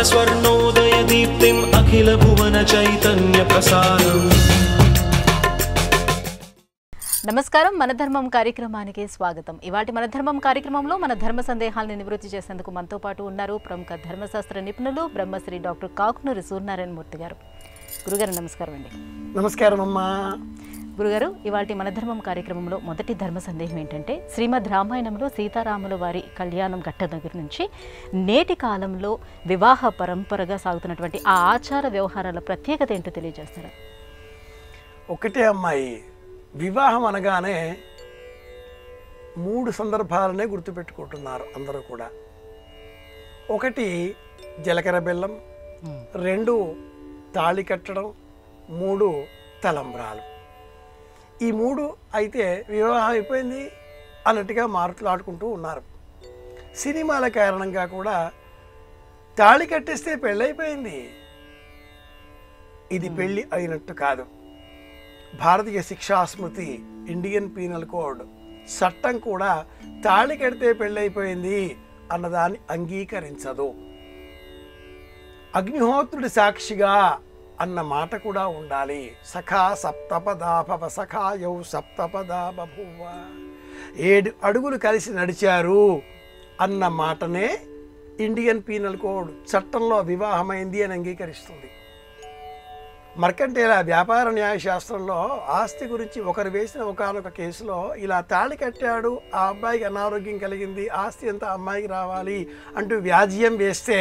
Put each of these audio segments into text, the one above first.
స్వర్ణోదయ దీప్తిం అఖిల భువన చైతన్య ప్రసారం. నమస్కారం, మన ధర్మం కార్యక్రమానికి స్వాగతం. ఇవాటి మన ధర్మం కార్యక్రమంలో మన ధర్మ సందేహాలను నివృత్తి చేసేందుకు మనతో పాటు ఉన్నారు ప్రముఖ ధర్మశాస్త్ర నిపుణులు బ్రహ్మశ్రీ డాక్టర్ కాకునూరి సూర్యనారాయణ మూర్తి గారు. గురుగారు నమస్కారం అండి. నమస్కారం అమ్మా. గురుగారు, ఇవాటి మన ధర్మం కార్యక్రమంలో మొదటి ధర్మ సందేహం ఏంటంటే, శ్రీమద్ రామాయణంలో సీతారాముల వారి కళ్యాణం ఘట్ట దగ్గర నుంచి నేటి కాలంలో వివాహ పరంపరగా సాగుతున్నటువంటి ఆ ఆచార వ్యవహారాల ప్రత్యేకత ఏంటో తెలియజేస్తారా? ఒకటే అమ్మాయి, వివాహం అనగానే 3 సందర్భాలనే గుర్తుపెట్టుకుంటున్నారు అందరూ కూడా. ఒకటి జీలకర్ర బెల్లం, 2 తాళి కట్టడం, 3 తలంబ్రాలు. ఈ 3 అయితే వివాహం అయిపోయింది అన్నట్టుగా మాట్లాడుకుంటూ ఉన్నారు. సినిమాల కారణంగా కూడా తాళి కట్టేస్తే పెళ్ళైపోయింది, ఇది పెళ్ళి అయినట్టు కాదు. భారతీయ శిక్షాస్మృతి, ఇండియన్ పీనల్ కోడ్ చట్టం కూడా తాళి కడితే పెళ్ళైపోయింది అన్నదాన్ని అంగీకరించదు. అగ్నిహోత్రుడి సాక్షిగా అన్న మాట కూడా ఉండాలి. సఖా సప్తపదా భవ సఖాయౌ సప్తపదా బభూవ, 7 అడుగులు కలిసి నడిచారు అన్న మాటనే ఇండియన్ పీనల్ కోడ్ చట్టంలో వివాహమైంది అని అంగీకరిస్తుంది. మర్కంటేల వ్యాపార న్యాయశాస్త్రంలో ఆస్తి గురించి ఒకరు వేసిన ఒకానొక కేసులో ఇలా తాళి కట్టాడు, ఆ అబ్బాయికి అనారోగ్యం కలిగింది, ఆస్తి అంతా అమ్మాయికి రావాలి అంటూ వ్యాజ్యం వేస్తే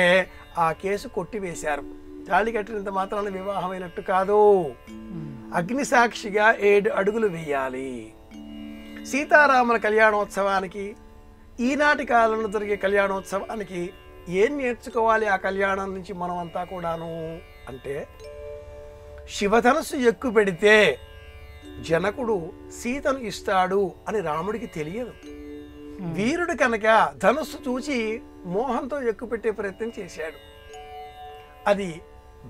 ఆ కేసు కొట్టివేశారు. తాళి కట్టినంత మాత్రాన వివాహమైనట్టు కాదు, అగ్ని సాక్షిగా 7 అడుగులు వేయాలి. సీతారాముల కళ్యాణోత్సవానికి, ఈనాటి కాలంలో జరిగే కళ్యాణోత్సవానికి ఏం నేర్చుకోవాలి ఆ కళ్యాణం నుంచి మనమంతా కూడాను అంటే, శివధనస్సు ఎక్కువ పెడితే జనకుడు సీతను ఇస్తాడు అని రాముడికి తెలియదు. వీరుడు కనుక ధనుస్సు చూచి మోహంతో ఎక్కువ పెట్టే ప్రయత్నం చేశాడు. అది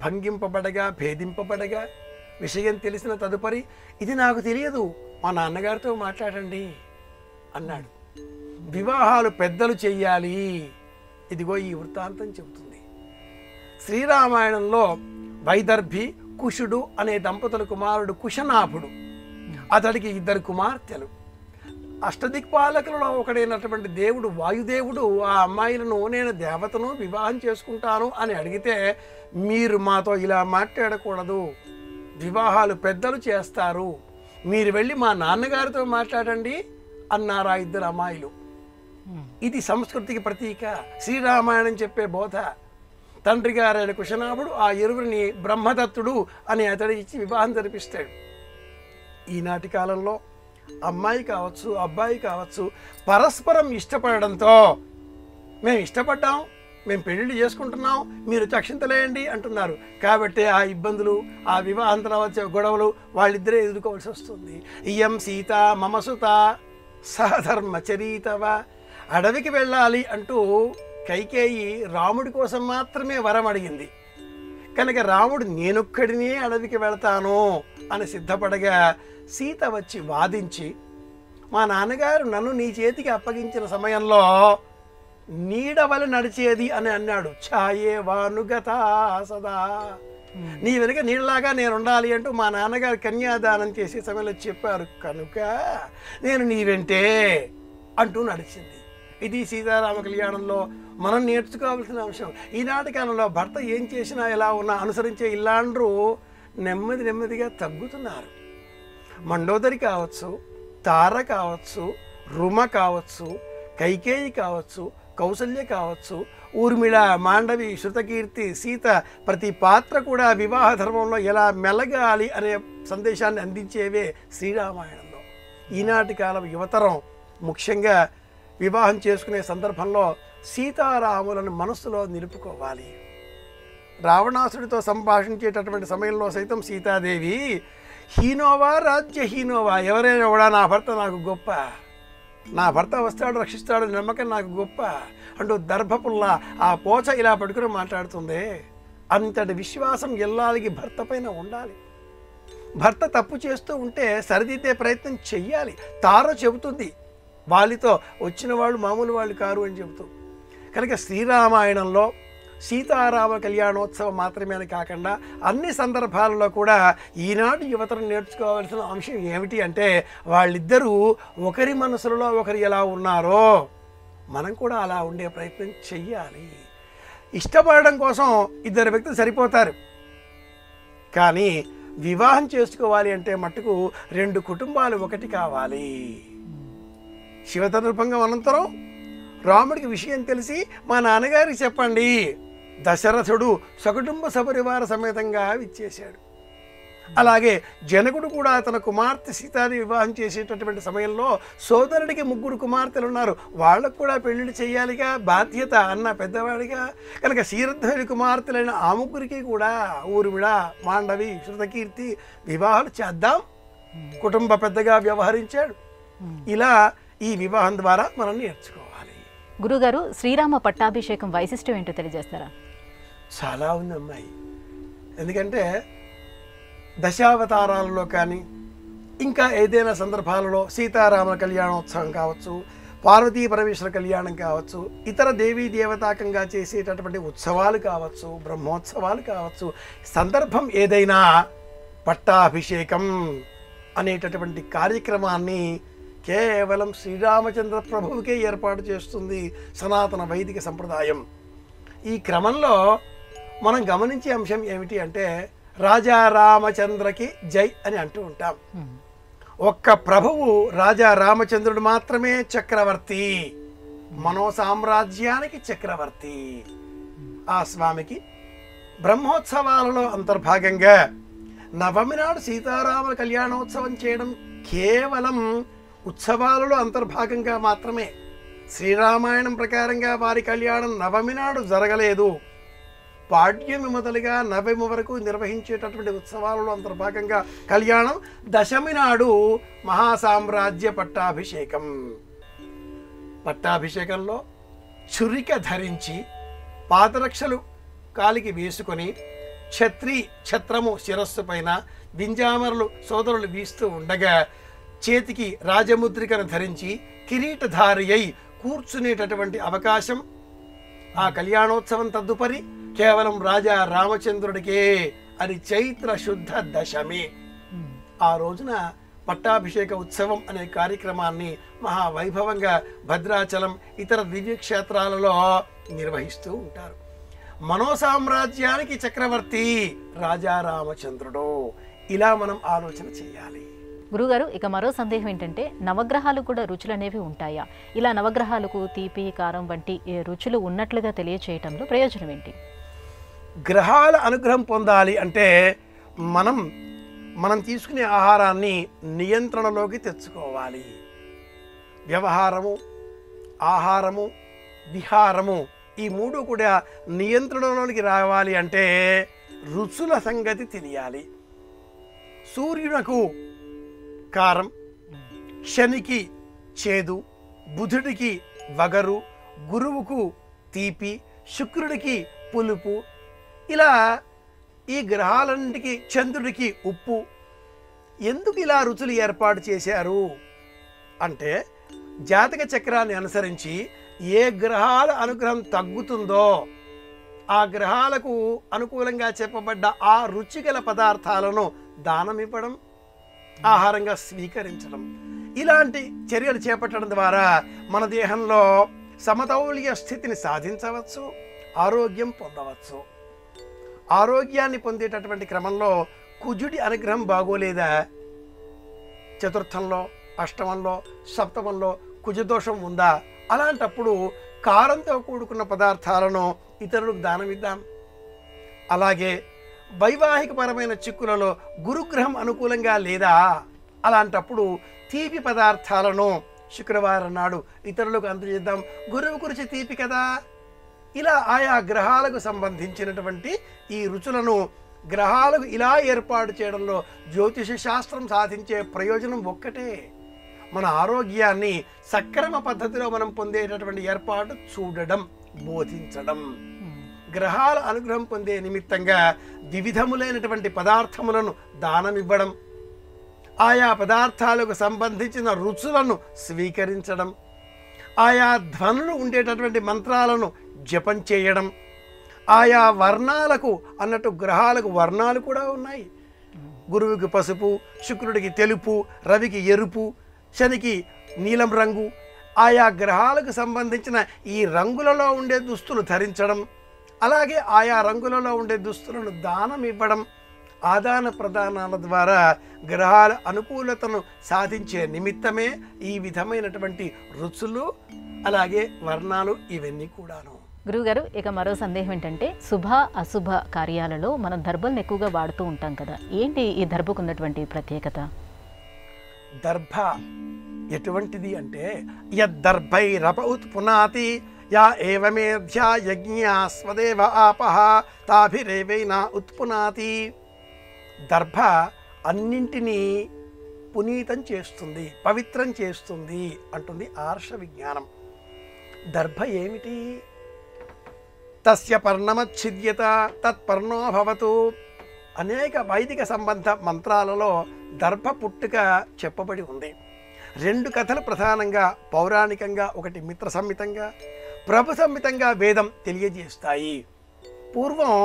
భంగింపబడగా, భేదింపబడగా విషయం తెలిసిన తదుపరి, ఇది నాకు తెలియదు, మా నాన్నగారితో మాట్లాడండి అన్నాడు. వివాహాలు పెద్దలు చెయ్యాలి. ఇదిగో ఈ వృత్తాంతం చెబుతుంది. శ్రీరామాయణంలో వైదర్భి, కుషుడు అనే దంపతుల కుమారుడు కుశనాభుడు. అతడికి 2 కుమార్తెలు. అష్టదిక్పాలకులలో ఒకడైనటువంటి దేవుడు వాయుదేవుడు ఆ అమ్మాయిలను నేను దేవతను వివాహం చేసుకుంటాను అని అడిగితే, మీరు మాతో ఇలా మాట్లాడకూడదు, వివాహాలు పెద్దలు చేస్తారు, మీరు వెళ్ళి మా నాన్నగారితో మాట్లాడండి అన్నారు ఆ 2 అమ్మాయిలు. ఇది సంస్కృతికి ప్రతీక, శ్రీరామాయణం చెప్పే బోధ. తండ్రి గారైన కుశనాభుడు ఆ 2 బ్రహ్మదత్తుడు అని అతడి ఇచ్చి వివాహం జరిపిస్తాడు. ఈనాటి కాలంలో అమ్మాయి కావచ్చు, అబ్బాయి కావచ్చు, పరస్పరం ఇష్టపడడంతో మేము ఇష్టపడ్డాం, మేము పెళ్లిళ్ళు చేసుకుంటున్నాం, మీరు చక్షింతలేయండి అంటున్నారు. కాబట్టి ఆ ఇబ్బందులు, ఆ వివాహాంతరం వచ్చే గొడవలు వాళ్ళిద్దరే ఎదుర్కోవాల్సి వస్తుంది. ఇయం సీత మమసుత సహధర్మచరీతవ, అడవికి వెళ్ళాలి అంటూ కైకేయి రాముడి కోసం మాత్రమే వరం అడిగింది కనుక రాముడు నేనొక్కడినే అడవికి వెళతాను అని సిద్ధపడగా, సీత వచ్చి వాదించి, మా నాన్నగారు నన్ను నీ చేతికి అప్పగించిన సమయంలో నీడవలి నడిచేది అని అన్నాడు. ఛాయే వానుగత సదా, నీ వెనుక నీడలాగా నేను ఉండాలి అంటూ మా నాన్నగారు కన్యాదానం చేసే సమయంలో చెప్పారు కనుక నేను నీ వెంటే అంటూ నడిచింది. ఇది సీతారామ కళ్యాణంలో మనం నేర్చుకోవాల్సిన అంశం. ఈనాటి కాలంలో భర్త ఏం చేసినా ఎలా ఉన్నా అనుసరించే ఇల్లాండ్రు నెమ్మదిగా తగ్గుతున్నారు. మండోదరి కావచ్చు, తార కావచ్చు, రుమ కావచ్చు, కైకేయి కావచ్చు, కౌసల్య కావచ్చు, ఊర్మిళ, మాండవి, శృతకీర్తి, సీత, ప్రతి పాత్ర కూడా వివాహ ధర్మంలో ఎలా మెలగాలి అనే సందేశాన్ని అందించేవే శ్రీరామాయణంలో. ఈనాటి కాలం యువతరం ముఖ్యంగా వివాహం చేసుకునే సందర్భంలో సీతారాములను మనస్సులో నిలుపుకోవాలి. రావణాసుడితో సంభాషించేటటువంటి సమయంలో సైతం సీతాదేవి, హీనోవా రాజ్యహీనోవా, ఎవరైనా కూడా నా భర్త నాకు గొప్ప, నా భర్త వస్తాడు రక్షిస్తాడు నమ్మకం నాకు గొప్ప అంటూ దర్భపుల్లా ఆ పోచ ఇలా పడుకుని మాట్లాడుతుంది. అంతటి విశ్వాసం ఎల్లాలికి భర్త పైన ఉండాలి. భర్త తప్పు చేస్తూ ఉంటే సరిదిద్దే ప్రయత్నం చెయ్యాలి. తార చెబుతుంది, వాళ్ళతో వచ్చిన వాళ్ళు మామూలు వాళ్ళు కారు అని చెబుతూ. కనుక శ్రీరామాయణంలో సీతారామ కళ్యాణోత్సవం మాత్రమే కాకుండా అన్ని సందర్భాలలో కూడా ఈనాటి యువతను నేర్చుకోవాల్సిన అంశం ఏమిటి అంటే వాళ్ళిద్దరూ ఒకరి మనసులలో ఒకరు ఎలా ఉన్నారో మనం కూడా అలా ఉండే ప్రయత్నం చెయ్యాలి. ఇష్టపడడం కోసం ఇద్దరు వ్యక్తులు సరిపోతారు, కానీ వివాహం చేసుకోవాలి అంటే మట్టుకు రెండు కుటుంబాలు ఒకటి కావాలి. శివతరూపంగా అనంతరం రాముడికి విషయం తెలిసి మా నాన్నగారికి చెప్పండి, దశరథుడు సకుటుంబ సపరివార సమేతంగా విచ్చేశాడు. అలాగే జనకుడు కూడా తన కుమార్తె సీతాని వివాహం చేసేటటువంటి సమయంలో సోదరుడికి 3 కుమార్తెలు ఉన్నారు, వాళ్ళకు కూడా పెళ్లిళ్ళు చేయాలిగా బాధ్యత అన్న పెద్దవాడిగా. కనుక శ్రీరథుడి కుమార్తెలైన ఆ 3కి కూడా ఊర్మిళ, మాండవి, శృతకీర్తి వివాహాలు చేద్దాం కుటుంబ పెద్దగా వ్యవహరించాడు. ఇలా ఈ వివాహం ద్వారా మనం నేర్చుకోవాలి. గురుగారు, శ్రీరామ పట్టాభిషేకం వైశిష్ట్యం ఏంటో తెలియజేస్తారా? చాలా ఉంది అమ్మాయి. ఎందుకంటే దశావతారాలలో కానీ ఇంకా ఏదైనా సందర్భాలలో సీతారాముల కళ్యాణోత్సవం కావచ్చు, పార్వతీ పరమేశ్వర కళ్యాణం కావచ్చు, ఇతర దేవీ దేవతాకంగా చేసేటటువంటి ఉత్సవాలు కావచ్చు, బ్రహ్మోత్సవాలు కావచ్చు, సందర్భం ఏదైనా పట్టాభిషేకం అనేటటువంటి కార్యక్రమాన్ని కేవలం శ్రీరామచంద్ర ప్రభువుకే ఏర్పాటు చేస్తుంది సనాతన వైదిక సంప్రదాయం. ఈ క్రమంలో మనం గమనించే అంశం ఏమిటి అంటే రాజా రామచంద్రకి జై అని అంటూ ఉంటాం. ఒక్క ప్రభువు రాజా రామచంద్రుడు మాత్రమే చక్రవర్తి, మనో సామ్రాజ్యానికి చక్రవర్తి. ఆ స్వామికి బ్రహ్మోత్సవాలలో అంతర్భాగంగా నవమి నాడు సీతారాముల కళ్యాణోత్సవం చేయడం కేవలం ఉత్సవాలలో అంతర్భాగంగా మాత్రమే. శ్రీరామాయణం ప్రకారంగా వారి కళ్యాణం నవమి నాడు జరగలేదు. పాడ్యమి మొదలుగా నవమి వరకు నిర్వహించేటటువంటి ఉత్సవాలలో అంతర్భాగంగా కళ్యాణం దశమి నాడు మహాసామ్రాజ్య పట్టాభిషేకం. పట్టాభిషేకంలో చురిక ధరించి పాదరక్షలు కాలికి వేసుకొని ఛత్రము శిరస్సు పైన వింజామరలు సోదరులు వీస్తూ ఉండగా చేతికి రాజముద్రికను ధరించి కిరీటధారి అయి కూర్చునేటటువంటి అవకాశం ఆ కళ్యాణోత్సవం తదుపరి కేవలం రాజా రామచంద్రుడికే. అది చైత్ర శుద్ధ దశమి. ఆ రోజున పట్టాభిషేక ఉత్సవం అనే కార్యక్రమాన్ని మహావైభవంగా భద్రాచలం ఇతర దివ్యక్షేత్రాలలో నిర్వహిస్తూ ఉంటారు. మనోసామ్రాజ్యానికి చక్రవర్తి రాజా రామచంద్రుడు. ఇలా మనం ఆలోచన చేయాలి. గురుగారు, ఇక మరో సందేహం ఏంటంటే నవగ్రహాలు కూడా రుచులు అనేవి ఉంటాయా? ఇలా నవగ్రహాలకు తీపి, కారం వంటి రుచులు ఉన్నట్లుగా తెలియచేయటంలో ప్రయోజనం ఏంటి? గ్రహాల అనుగ్రహం పొందాలి అంటే మనం తీసుకునే ఆహారాన్ని నియంత్రణలోకి తెచ్చుకోవాలి. వ్యవహారము, ఆహారము, విహారము ఈ 3 కూడా నియంత్రణలోకి రావాలి అంటే రుచుల సంగతి తెలియాలి. సూర్యునకు కారం, శనికి చేదు, బుధుడికి వగరు, గురువుకు తీపి, శుక్రుడికి పులుపు, ఇలా ఈ గ్రహాలన్నిటికీ చంద్రుడికి ఉప్పు. ఎందుకు ఇలా రుచులు ఏర్పాటు చేశారు అంటే జాతక చక్రాన్ని అనుసరించి ఏ గ్రహాల అనుగ్రహం తగ్గుతుందో ఆ గ్రహాలకు అనుకూలంగా చెప్పబడ్డ ఆ రుచిగల పదార్థాలను దానం ఇవ్వడం, ఆహారంగా స్వీకరించడం, ఇలాంటి చర్యలు చేపట్టడం ద్వారా మన దేహంలో సమతౌల్య స్థితిని సాధించవచ్చు, ఆరోగ్యం పొందవచ్చు. ఆరోగ్యాన్ని పొందేటటువంటి క్రమంలో కుజుడి అనుగ్రహం బాగోలేదా, చతుర్థంలో, అష్టమంలో, సప్తమంలో కుజదోషం ఉందా, అలాంటప్పుడు కారంతో కూడుకున్న పదార్థాలను ఇతరులకు దానమిద్దాం. అలాగే వైవాహికపరమైన చిక్కులలో గురుగ్రహం అనుకూలంగా లేదా, అలాంటప్పుడు తీపి పదార్థాలను శుక్రవారం నాడు ఇతరులకు అందజేద్దాం. గురువు గురించి తీపి కదా. ఇలా ఆయా గ్రహాలకు సంబంధించినటువంటి ఈ రుచులను గ్రహాలకు ఇలా ఏర్పాటు చేయడంలో జ్యోతిష శాస్త్రం సాధించే ప్రయోజనం ఒక్కటే, మన ఆరోగ్యాన్ని సక్రమ పద్ధతిలో మనం పొందేటటువంటి ఏర్పాటు చూడడం, బోధించడం. గ్రహాల అనుగ్రహం పొందే నిమిత్తంగా వివిధములైనటువంటి పదార్థములను దానమివ్వడం, ఆయా పదార్థాలకు సంబంధించిన రుచులను స్వీకరించడం, ఆయా ధ్వనులు ఉండేటటువంటి మంత్రాలను జపం చేయడం, ఆయా వర్ణాలకు అన్నట్టు గ్రహాలకు వర్ణాలు కూడా ఉన్నాయి. గురువుకి పసుపు, శుక్రుడికి తెలుపు, రవికి ఎరుపు, శనికి నీలం రంగు. ఆయా గ్రహాలకు సంబంధించిన ఈ రంగులలో ఉండే దుస్తులు ధరించడం, అలాగే ఆయా రంగులలో ఉండే దుస్తులను దానం ఇవ్వడం, ఆదాన ప్రదానాల ద్వారా గ్రహాల అనుకూలతను సాధించే నిమిత్తమే ఈ విధమైనటువంటి రుచులు, అలాగే వర్ణాలు ఇవన్నీ కూడాను. గురువుగారు, ఇక మరో సందేహం ఏంటంటే శుభ అశుభ కార్యాలలో మనం దర్భలను ఎక్కువగా వాడుతూ ఉంటాం కదా, ఏంటి ఈ దర్భకు ఉన్నటువంటి ప్రత్యేకత? దర్భ ఎటువంటిది అంటే యద్దర్భైరప ఉత్పునాతి యా ఏవమేధ్యా యజ్ఞా స్వదేవ ఆపహ తాభిరేవైనా ఉత్పునాతి. దర్భ అన్నింటినీ పునీతం చేస్తుంది, పవిత్రం చేస్తుంది అంటుంది ఆర్ష విజ్ఞానం. దర్భ ఏమిటి? తస్య పర్ణమచ్ఛిద్యత తత్పర్ణో భవతు. అనేక వైదిక సంబంధ మంత్రాలలో దర్భ పుట్టుక చెప్పబడి ఉంది. 2 కథలు ప్రధానంగా పౌరాణికంగా, ఒకటి మిత్ర సంహితంగా, ప్రభు సంహితంగా వేదం తెలియజేస్తాయి. పూర్వం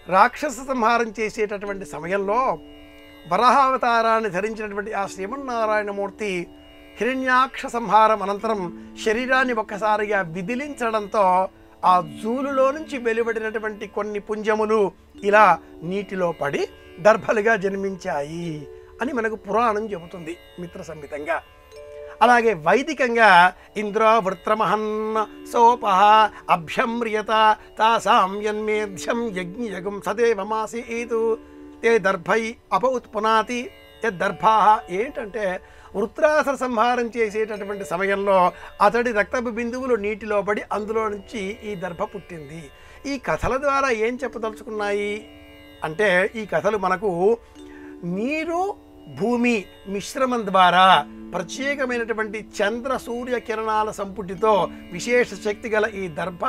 రాక్షస సంహారం చేసేటటువంటి సమయంలో వరాహావతారాన్ని ధరించినటువంటి ఆ శ్రీమన్నారాయణమూర్తి హిరణ్యాక్ష సంహారం అనంతరం శరీరాన్ని ఒక్కసారిగా విదిలించడంతో ఆ జూలులో నుంచి వెలువడినటువంటి కొన్ని పుంజములు ఇలా నీటిలో పడి దర్భలుగా జన్మించాయి అని మనకు పురాణం చెబుతుంది మిత్ర సంహితంగా. అలాగే వైదికంగా ఇంద్రో వృత్రమహన్న సోపహ అభ్యమ్రియత తాసాం యన్మేధ్యం యజ్ఞయగం సదేవమాసీతు తే దర్భై అప ఉత్పునాతి. దర్భా ఏంటంటే వృత్రాసుర సంహారం చేసేటటువంటి సమయంలో అతడి రక్తపు బిందువులు నీటిలో పడి అందులో నుంచి ఈ దర్భ పుట్టింది. ఈ కథల ద్వారా ఏం చెప్పదలుచుకున్నాయి అంటే, ఈ కథలు మనకు నీరు భూమి మిశ్రమం ద్వారా ప్రత్యేకమైనటువంటి చంద్ర సూర్య కిరణాల సంపుటితో విశేష శక్తి గల ఈ దర్భ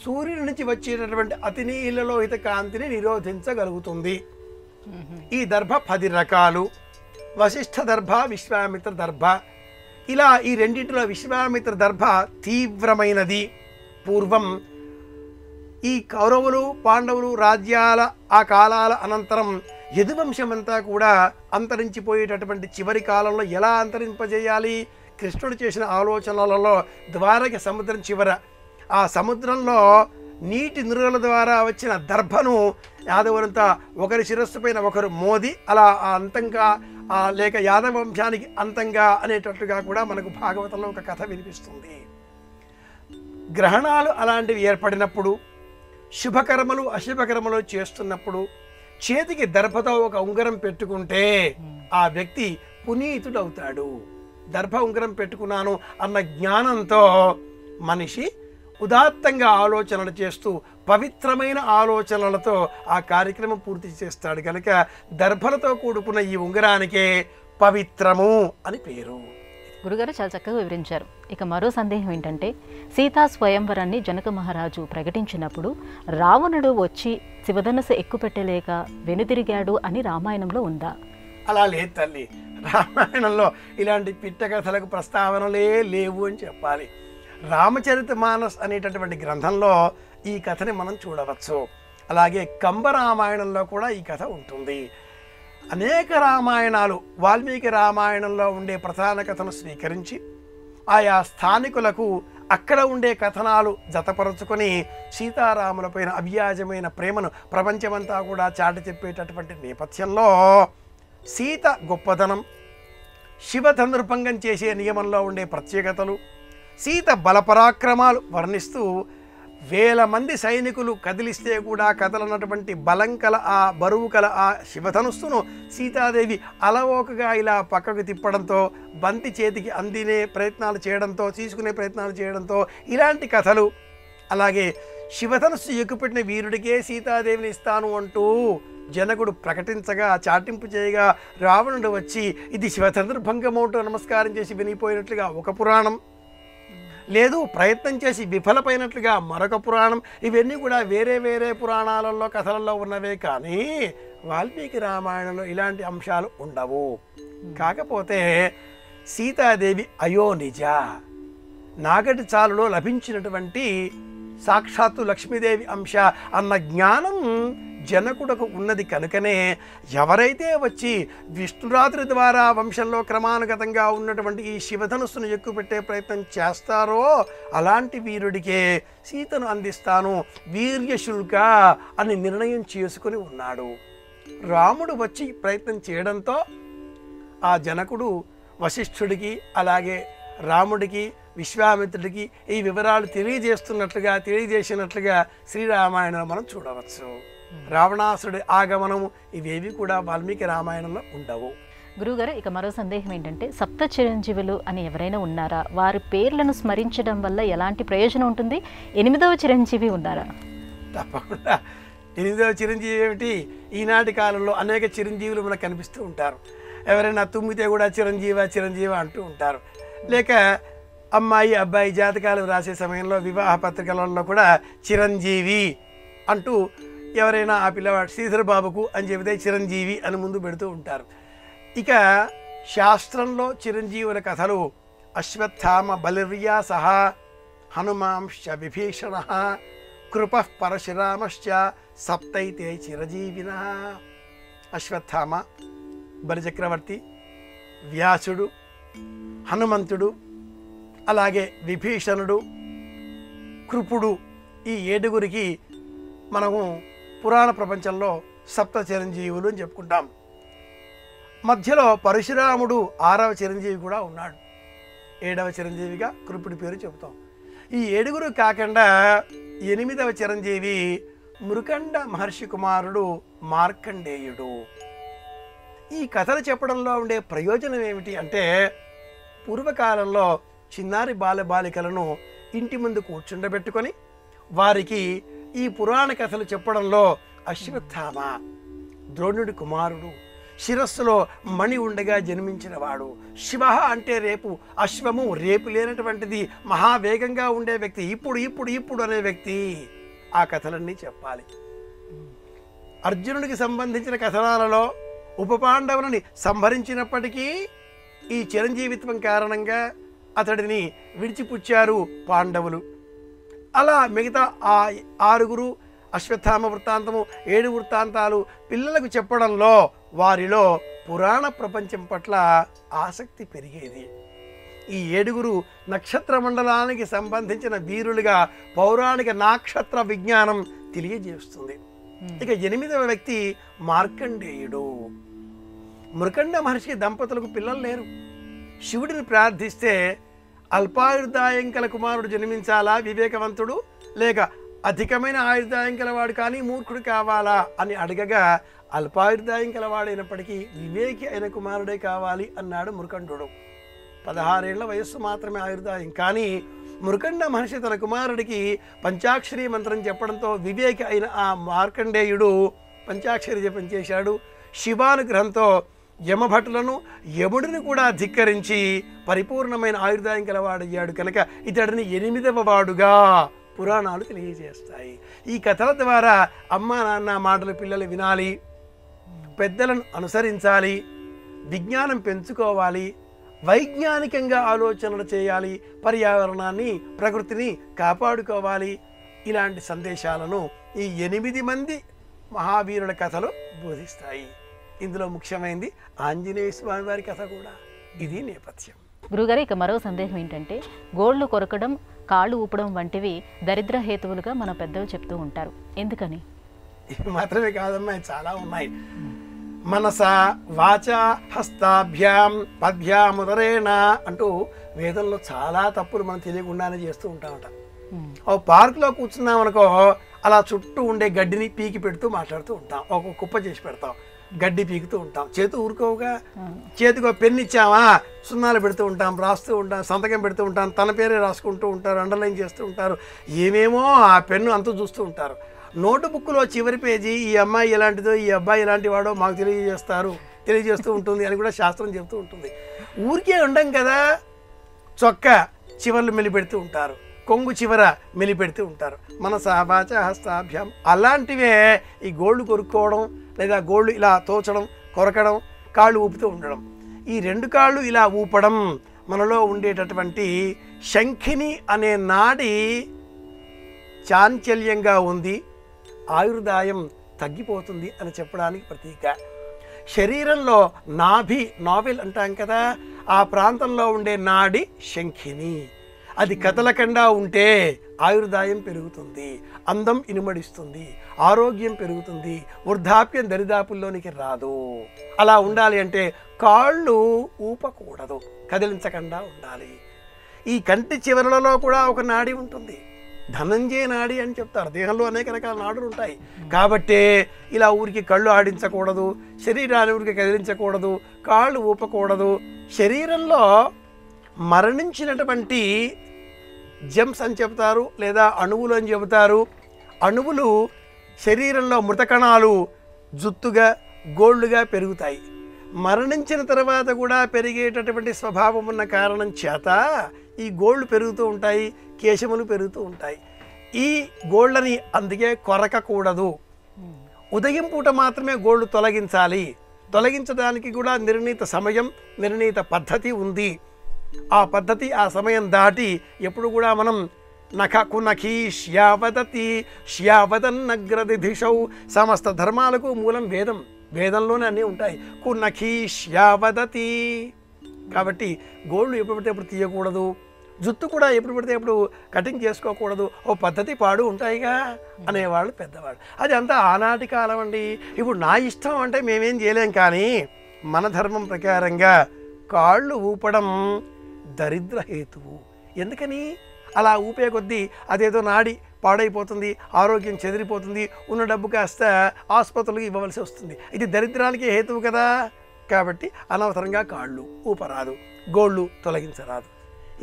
సూర్యుడి నుంచి వచ్చేటటువంటి అతి నీలలోహిత కాంతిని నిరోధించగలుగుతుంది. ఈ దర్భ 10 రకాలు. వశిష్ఠ దర్భ, విశ్వామిత్ర దర్భ. ఇలా ఈ రెండింటిలో విశ్వామిత్ర దర్భ తీవ్రమైనది. పూర్వం ఈ కౌరవులు పాండవులు రాజ్యాల ఆ కాలాల అనంతరం యదువంశమంతా కూడా అంతరించిపోయేటటువంటి చివరి కాలంలో ఎలా అంతరింపజేయాలి? కృష్ణుడు చేసిన ఆలోచనలలో ద్వారక సముద్రం చివర, ఆ సముద్రంలో నీటి నురగల ద్వారా వచ్చిన దర్భను యాదవులంతా ఒకరి శిరస్సు పైన ఒకరు మోది అలా ఆ అంతంగా లేక యాదవ వంశానికి అంతంగా అనేటట్లుగా కూడా మనకు భాగవతంలో ఒక కథ వినిపిస్తుంది. గ్రహణాలు అలాంటివి ఏర్పడినప్పుడు, శుభకర్మలు అశుభకర్మలు చేస్తున్నప్పుడు చేతికి దర్భతో ఒక ఉంగరం పెట్టుకుంటే ఆ వ్యక్తి పునీతుడవుతాడు. దర్భ ఉంగరం పెట్టుకున్నాను అన్న జ్ఞానంతో మనిషి ఉదాత్తంగా ఆలోచనలు చేస్తూ పవిత్రమైన ఆలోచనలతో ఆ కార్యక్రమం పూర్తి చేస్తాడు. కనుక దర్భలతో కూడుకున్న ఈ ఉంగరానికే పవిత్రము అని పేరు. గురుగారు చాలా చక్కగా వివరించారు. ఇక మరో సందేహం ఏంటంటే, సీతా స్వయంవరాన్ని జనక మహారాజు ప్రకటించినప్పుడు రావణుడు వచ్చి శివధనుసు ఎక్కుపెట్టలేక వెనుదిరిగాడు అని రామాయణంలో ఉందా? అలా లేదు తల్లి. రామాయణంలో ఇలాంటి పిట్ట కథలకు ప్రస్తావనలే లేవు అని చెప్పాలి. రామచరిత మానస్ అనేటటువంటి గ్రంథంలో ఈ కథని మనం చూడవచ్చు. అలాగే కంబ రామాయణంలో కూడా ఈ కథ ఉంటుంది. అనేక రామాయణాలు వాల్మీకి రామాయణంలో ఉండే ప్రధాన కథను స్వీకరించి ఆయా స్థానికులకు అక్కడ ఉండే కథనాలు జతపరుచుకొని సీతారాములపైన అవ్యాజమైన ప్రేమను ప్రపంచమంతా కూడా చాటి చెప్పేటటువంటి నేపథ్యంలో సీత గొప్పదనం, శివధనుర్భంగం చేసే నియమంలో ఉండే ప్రత్యేకతలు, సీత బలపరాక్రమాలు వర్ణిస్తూ 1000 మంది సైనికులు కదిలిస్తే కూడా కదలనటువంటి బలం కల ఆ బరువు కల ఆ శివధనుస్సును సీతాదేవి అలవోకగా ఇలా పక్కకు తిప్పడంతో, బంతి చేతికి అందినే ప్రయత్నాలు చేయడంతో, తీసుకునే ప్రయత్నాలు చేయడంతో ఇలాంటి కథలు. అలాగే శివధనుస్సు ఎక్కుపెట్టిన వీరుడికే సీతాదేవిని ఇస్తాను అంటూ జనకుడు ప్రకటించగా, చాటింపు చేయగా రావణుడు వచ్చి ఇది శివధనుర్భంగమౌంటూ నమస్కారం చేసి వినిపోయినట్లుగా ఒక పురాణం, లేదు ప్రయత్నం చేసి విఫలమైనట్లుగా మరొక పురాణం. ఇవన్నీ కూడా వేరే వేరే పురాణాలలో కథలలో ఉన్నవే కానీ వాల్మీకి రామాయణంలో ఇలాంటి అంశాలు ఉండవు. కాకపోతే సీతాదేవి అయోనిజ, నాగటి చాలులో లభించినటువంటి సాక్షాత్తు లక్ష్మీదేవి అంశ అన్న జ్ఞానం జనకుడకు ఉన్నది కనుకనే ఎవరైతే వచ్చి విష్ణురాత్రి ద్వారా వంశంలో క్రమానుగతంగా ఉన్నటువంటి ఈ శివధనుస్సును ఎక్కుపెట్టే ప్రయత్నం చేస్తారో అలాంటి వీరుడికే సీతను అందిస్తాను వీర్యశుల్క అని నిర్ణయం చేసుకుని ఉన్నాడు. రాముడు వచ్చి ప్రయత్నం చేయడంతో ఆ జనకుడు వశిష్ఠుడికి అలాగే రాముడికి విశ్వామిత్రుడికి ఈ వివరాలు తెలియజేసినట్లుగా శ్రీరామాయణంలో మనం చూడవచ్చు. రావణాసుడి ఆగమనము ఇవేవి కూడా వాల్మీకి రామాయణంలో ఉండవు. గురువుగారు, ఇక మరో సందేహం ఏంటంటే సప్త చిరంజీవులు అని ఎవరైనా ఉన్నారా? వారి పేర్లను స్మరించడం వల్ల ఎలాంటి ప్రయోజనం ఉంటుంది? 8వ చిరంజీవి ఉన్నారా? తప్పకుండా. 8వ చిరంజీవి ఏమిటి? ఈనాటి కాలంలో అనేక చిరంజీవులు మనకు కనిపిస్తూ ఉంటారు. ఎవరైనా తుమ్మితే కూడా చిరంజీవ అంటూ ఉంటారు. లేక అమ్మాయి అబ్బాయి జాతకాలు రాసే సమయంలో వివాహ పత్రికలలో కూడా చిరంజీవి అంటూ ఎవరైనా ఆ పిల్లవాడు శ్రీధర్ బాబుకు అని చెబితే చిరంజీవి అని ముందు పెడుతూ ఉంటారు. ఇక శాస్త్రంలో చిరంజీవుల కథలు అశ్వత్థామ బలిర్యా సహా హనుమాంశ్చ విభీషణ కృపః పరశురామశ్చ సప్తైతే చిరజీవిన. అశ్వత్థామ, బలిచక్రవర్తి, వ్యాసుడు, హనుమంతుడు, అలాగే విభీషణుడు, కృపుడు, ఈ 7గురికి మనము పురాణ ప్రపంచంలో సప్త చిరంజీవులు అని చెప్పుకుంటాం. మధ్యలో పరశురాముడు 6వ చిరంజీవి కూడా ఉన్నాడు. 7వ చిరంజీవిగా కృపుడి పేరు చెబుతాం. ఈ 7గురు కాకుండా 8వ చిరంజీవి మృకండ మహర్షి కుమారుడు మార్కండేయుడు. ఈ కథలు చెప్పడంలో ఉండే ప్రయోజనం ఏమిటి అంటే, పూర్వకాలంలో చిన్నారి బాలబాలికలను ఇంటి ముందు కూర్చుండబెట్టుకొని వారికి ఈ పురాణ కథలు చెప్పడంలో అశ్వత్థామ ద్రోణుడి కుమారుడు, శిరస్సులో మణి ఉండగా జన్మించినవాడు, శివ అంటే రేపు, అశ్వము రేపు లేనటువంటిది, మహావేగంగా ఉండే వ్యక్తి, ఇప్పుడు అనే వ్యక్తి ఆ కథలన్నీ చెప్పాలి. అర్జునుడికి సంబంధించిన కథనాలలో ఉప పాండవులని సంహరించినప్పటికీ ఈ చిరంజీవిత్వం కారణంగా అతడిని విడిచిపుచ్చారు పాండవులు. అలా మిగతా ఆ 6గురు అశ్వత్థామ వృత్తాంతము 7 వృత్తాంతాలు పిల్లలకు చెప్పడంలో వారిలో పురాణ ప్రపంచం పట్ల ఆసక్తి పెరిగేది. ఈ 7గురు నక్షత్ర మండలానికి సంబంధించిన వీరులుగా పౌరాణిక నక్షత్ర విజ్ఞానం తెలియజేస్తుంది. ఇక 8వ వ్యక్తి మార్కండేయుడు. మృకండ మహర్షి దంపతులకు పిల్లలు లేరు. శివుడిని ప్రార్థిస్తే అల్పాయుర్దాయం కల కుమారుడు జన్మించాలా వివేకవంతుడు, లేక అధికమైన ఆయుర్దాయం కలవాడు కానీ మూర్ఖుడు కావాలా అని అడగగా అల్పాయుర్దాయం కలవాడైనప్పటికీ వివేకి అయిన కుమారుడే కావాలి అన్నాడు మృకండు. 16 ఏళ్ల వయస్సు మాత్రమే ఆయుర్దాయం. కానీ మృకండ మహర్షి తన కుమారుడికి పంచాక్షరి మంత్రం చెప్పడంతో వివేకి అయిన ఆ మార్కండేయుడు పంచాక్షరి జపం చేశాడు. శివానుగ్రహంతో యమభటులను యముడిని కూడా ధిక్కరించి పరిపూర్ణమైన ఆయుర్దాయం కలవాడయ్యాడు కనుక ఇతడిని 8వ వాడుగా పురాణాలు తెలియజేస్తాయి. ఈ కథల ద్వారా అమ్మ నాన్న మాటలు పిల్లలు వినాలి, పెద్దలను అనుసరించాలి, విజ్ఞానం పెంచుకోవాలి, వైజ్ఞానికంగా ఆలోచనలు చేయాలి, పర్యావరణాన్ని ప్రకృతిని కాపాడుకోవాలి. ఇలాంటి సందేశాలను ఈ 8 మంది మహావీరుల కథలు బోధిస్తాయి. ఇందులో ముఖ్యమైనది ఆంజనేయ స్వామి వారి కథ కూడా. ఇది నేపథ్యం. గురుగారు, ఇక మరో సందేహం ఏంటంటే గోళ్లు కొరకడం, కాళ్ళు ఊపడం వంటివి దరిద్ర హేతువులుగా మన పెద్దలు చెప్తూ ఉంటారు. ఎందుకని? ఇవి మాత్రమే కాదమ్మా, చాలా ఉన్నాయి. మనస వాచ హస్తాభ్యాం పద్భ్యాముదరేణ అంటూ వేదంలో చాలా తప్పులు మనం తెలియకుండానే చేస్తూ ఉంటామట. ఓ పార్కులో కూర్చున్నాం అనుకో, అలా చుట్టూ ఉండే గడ్డిని పీకి పెడుతూ మాట్లాడుతూ ఉంటాం. ఒక కుప్ప చేసి పెడతాం, గడ్డి పీకుతూ ఉంటాం. చేతు ఊరుకోవుగా, చేతికి పెన్ను ఇచ్చామా సున్నాలు పెడుతూ ఉంటాం, రాస్తూ ఉంటాం, సంతకం పెడుతూ ఉంటాం, తన పేరే రాసుకుంటూ ఉంటారు, అండర్లైన్ చేస్తూ ఉంటారు, ఏమేమో ఆ పెన్ను అంతా చూస్తూ ఉంటారు. నోటు బుక్లో చివరి పేజీ ఈ అమ్మాయి ఎలాంటిదో ఈ అబ్బాయి ఎలాంటి వాడో మాకు తెలియజేస్తూ ఉంటుంది అని కూడా శాస్త్రం చెబుతూ ఉంటుంది. ఊరికే ఉండం కదా, చొక్క చివర్లు మెలిపెడుతూ ఉంటారు, కొంగు చివర మెలిపెడుతూ ఉంటారు. మన వాచ హస్తాభ్యాం అలాంటివే ఈ గోళ్ళు కొరుక్కోవడం, లేదా గోళ్ళు ఇలా తోచడం, కొరకడం, కాళ్ళు ఊపుతూ ఉండడం. ఈ 2 కాళ్ళు ఇలా ఊపడం మనలో ఉండేటటువంటి శంఖిని అనే నాడి చాంచల్యంగా ఉంది, ఆయుర్దాయం తగ్గిపోతుంది అని చెప్పడానికి ప్రతీక. శరీరంలో నాభిల్ అంటాం కదా, ఆ ప్రాంతంలో ఉండే నాడి శంఖిని, అది కదలకుండా ఉంటే ఆయుర్దాయం పెరుగుతుంది, అందం ఇనుమడిస్తుంది, ఆరోగ్యం పెరుగుతుంది, వృద్ధాప్యం దరిదాపుల్లోనికి రాదు. అలా ఉండాలి అంటే కాళ్ళు ఊపకూడదు, కదిలించకుండా ఉండాలి. ఈ కంటి చివరలలో కూడా ఒక నాడి ఉంటుంది, ధనంజయ నాడి అని చెప్తారు. దేహంలో అనేక రకాల నాడులు ఉంటాయి. కాబట్టే ఇలా ఊరికి కళ్ళు ఆడించకూడదు, శరీరాన్ని ఊరికి కదిలించకూడదు, కాళ్ళు ఊపకూడదు. శరీరంలో మరణించినటువంటి జెమ్స్ అని చెబుతారు, లేదా అణువులు అని చెబుతారు. అణువులు శరీరంలో మృతకణాలు జుత్తుగా గోళ్ళుగా పెరుగుతాయి. మరణించిన తర్వాత కూడా పెరిగేటటువంటి స్వభావం ఉన్న కారణం చేత ఈ గోళ్ళు పెరుగుతూ ఉంటాయి, కేశములు పెరుగుతూ ఉంటాయి. ఈ గోళ్ళని అందుకే కొరకకూడదు. ఉదయం పూట మాత్రమే గోళ్ళు తొలగించాలి. తొలగించడానికి కూడా నిర్ణీత సమయం, నిర్ణీత పద్ధతి ఉంది. ఆ పద్ధతి, ఆ సమయం దాటి ఎప్పుడు కూడా మనం నఖీ శ్యావదతి శ్యావదన్నగ్రదిధిషౌ. సమస్త ధర్మాలకు మూలం వేదం, వేదంలోనే అన్నీ ఉంటాయి. కునఖీ శ్యావదతి. కాబట్టి గోళ్ళు ఎప్పుడు పడితే ఎప్పుడు తీయకూడదు, జుట్టు కూడా ఎప్పుడు పడితే ఎప్పుడు కటింగ్ చేసుకోకూడదు. ఓ పద్ధతి పాడు ఉంటాయిగా అనేవాళ్ళు పెద్దవాళ్ళు. అది అంతా ఆనాటి కాలం అండి. ఇప్పుడు నా ఇష్టం అంటే మేమేం చేయలేం. కానీ మన ధర్మం ప్రకారంగా కాళ్ళు ఊపడం దరిద్ర హేతువు. ఎందుకని అలా ఊపే కొద్దీ అదేదో నాడి పాడైపోతుంది, ఆరోగ్యం చెదిరిపోతుంది, ఉన్న డబ్బు కాస్త ఆసుపత్రులకు ఇవ్వవలసి వస్తుంది. ఇది దరిద్రానికి హేతువు కదా. కాబట్టి అనవసరంగా కాళ్ళు ఊపరాదు, గోళ్ళు తొలగించరాదు.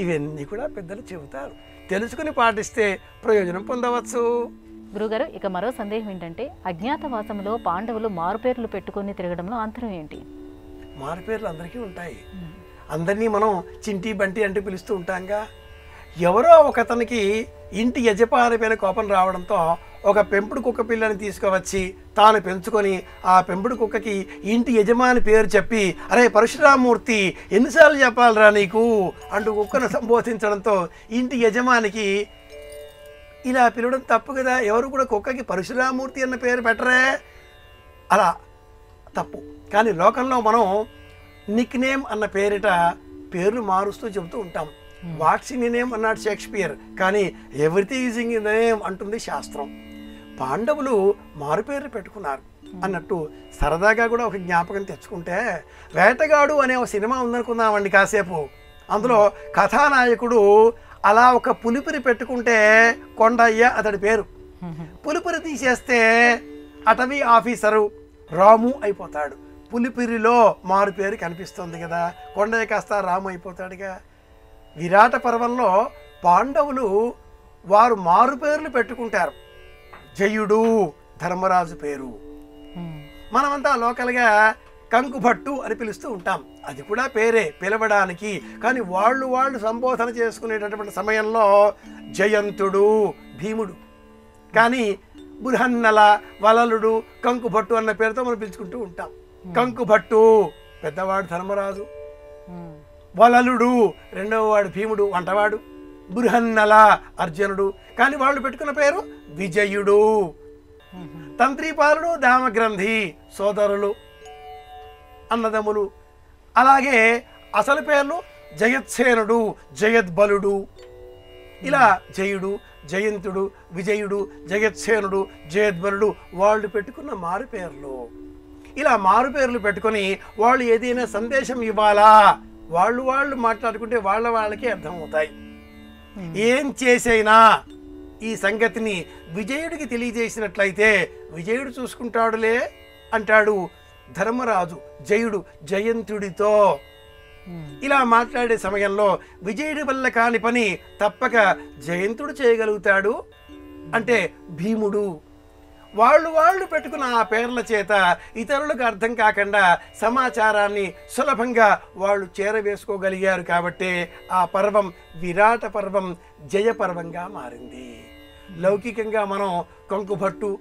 ఇవన్నీ కూడా పెద్దలు చెబుతారు. తెలుసుకుని పాటిస్తే ప్రయోజనం పొందవచ్చు. గురుగారు, ఇక మరో సందేహం ఏంటంటే, అజ్ఞాతవాసంలో పాండవులు మారుపేర్లు పెట్టుకొని తిరగడంలో అంతరం ఏంటి? మారుపేర్లు అందరికీ ఉంటాయి. అందరినీ మనం చింటి బంటి అంటే పిలుస్తూ ఉంటాంగా. ఎవరో ఒకతనికి ఇంటి యజమాని పైన కోపం రావడంతో ఒక పెంపుడు కుక్క పిల్లని తీసుకువచ్చి తాను పెంచుకొని ఆ పెంపుడు కుక్కకి ఇంటి యజమాని పేరు చెప్పి, అరే పరశురామూర్తి ఎన్నిసార్లు చెప్పాలరా నీకు అంటూ కుక్కను సంబోధించడంతో ఇంటి యజమానికి ఇలా పిలవడం తప్పు కదా. ఎవరు కూడా కుక్కకి పరశురామూర్తి అన్న పేరు పెట్టరే, అలా తప్పు. కానీ లోకంలో మనం నిక్ నేమ్ అన్న పేరిట పేర్లు మారుస్తూ చెబుతూ ఉంటాం. వాట్స్ ఇన్ నేమ్ అన్నాడు షేక్స్పియర్, కానీ everything is in the name అంటుంది శాస్త్రం. పాండవులు మారుపేర్లు పెట్టుకున్నారు అన్నట్టు సరదాగా కూడా ఒక జ్ఞాపకం తెచ్చుకుంటే, వేటగాడు అనే ఒక సినిమా ఉందనుకుందామండి కాసేపు. అందులో కథానాయకుడు అలా ఒక పులిపిరి పెట్టుకుంటే కొండయ్య అతడి పేరు. పులిపిరి తీసేస్తే అటవీ ఆఫీసరు రాము అయిపోతాడు. పులిపిరిలో మారు పేరు కనిపిస్తుంది కదా, కొండయ్య కాస్త రాము అయిపోతాడుగా. విరాట పర్వంలో పాండవులు వారు మారు పేర్లు పెట్టుకుంటారు. జయుడు ధర్మరాజు పేరు. మనమంతా లోకల్గా కంకుభట్టు అని పిలుస్తూ ఉంటాం. అది కూడా పేరే పిలవడానికి. కానీ వాళ్ళు సంబోధన చేసుకునేటటువంటి సమయంలో జయంతుడు భీముడు, కానీ బృహన్నల వలలుడు కంకుభట్టు అన్న పేరుతో మనం పిలుచుకుంటూ ఉంటాం. కంకుభట్టు పెద్దవాడు ధర్మరాజు, వలలుడు రెండవ వాడు భీముడు వంటవాడు, బృహన్నల అర్జునుడు. కానీ వాళ్ళు పెట్టుకున్న పేరు విజయుడు. తంత్రీపాలుడు దామగ్రంథి సోదరులు, అన్నదమ్ములు. అలాగే అసలు పేర్లు జయత్సేనుడు, జయద్బలుడు. ఇలా జయుడు, జయంతుడు, విజయుడు, జయత్సేనుడు, జయద్బలుడు వాళ్ళు పెట్టుకున్న మారు పేర్లు. ఇలా మారు పేర్లు పెట్టుకొని వాళ్ళు ఏదైనా సందేశం ఇవ్వాలా, వాళ్ళు మాట్లాడుకుంటే వాళ్ళకే అర్థమవుతాయి. ఏం చేసైనా ఈ సంగతిని విజయుడికి తెలియజేసినట్లయితే విజయుడు చూసుకుంటాడులే అంటాడు ధర్మరాజు జయుడు జయంతుడితో. ఇలా మాట్లాడే సమయంలో విజయుడి వల్ల కాని పని తప్పక జయంతుడు చేయగలుగుతాడు అంటే భీముడు. వాళ్ళు పెట్టుకున్న ఆ పేర్ల చేత ఇతరులకు అర్థం కాకుండా సమాచారాన్ని సులభంగా వాళ్ళు చేరవేసుకోగలిగారు. కాబట్టి ఆ పర్వం విరాట పర్వం జయ పర్వంగా మారింది. లౌకికంగా మనం కంకుభట్టు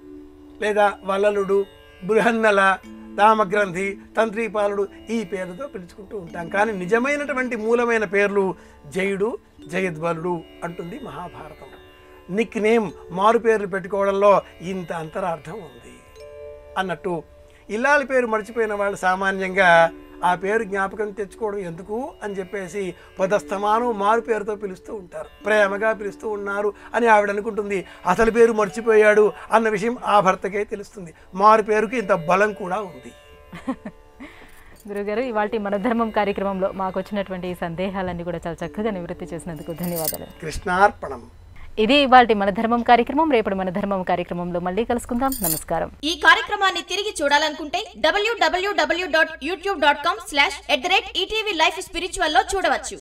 లేదా వలలుడు, బృహన్నల, దామగ్రంథి, తంత్రీపాలుడు ఈ పేర్లతో పిలుచుకుంటూ ఉంటాం. కానీ నిజమైనటువంటి మూలమైన పేర్లు జయుడు, జయద్బలుడు అంటుంది మహాభారతం. నిక్ నేమ్ మారు పేర్లు పెట్టుకోవడంలో ఇంత అంతరార్థం ఉంది అన్నట్టు. ఇల్లాలి పేరు మర్చిపోయిన వాళ్ళు సామాన్యంగా ఆ పేరు జ్ఞాపకం తెచ్చుకోవడం ఎందుకు అని చెప్పేసి పదస్తమానం మారు పేరుతో పిలుస్తూ ఉంటారు. ప్రేమగా పిలుస్తూ ఉన్నారు అని ఆవిడ అనుకుంటుంది. అసలు పేరు మర్చిపోయాడు అన్న విషయం ఆ భర్తకే తెలుస్తుంది. మారు పేరుకి ఇంత బలం కూడా ఉంది. గురుగారు, ఇవాళ మన ధర్మం కార్యక్రమంలో మాకు వచ్చినటువంటి ఈ సందేహాలన్నీ కూడా చాలా చక్కగా నివృత్తి చేసినందుకు ధన్యవాదాలు. కృష్ణార్పణం. ఇది ఇవాళ మన ధర్మం కార్యక్రమం. రేపటి మన ధర్మం కార్యక్రమంలో మళ్ళీ కలుసుకుందాం. నమస్కారం. ఈ కార్యక్రమాన్ని తిరిగి చూడాలనుకుంటే www.youtube.com/ETV Life Spiritual లో చూడవచ్చు.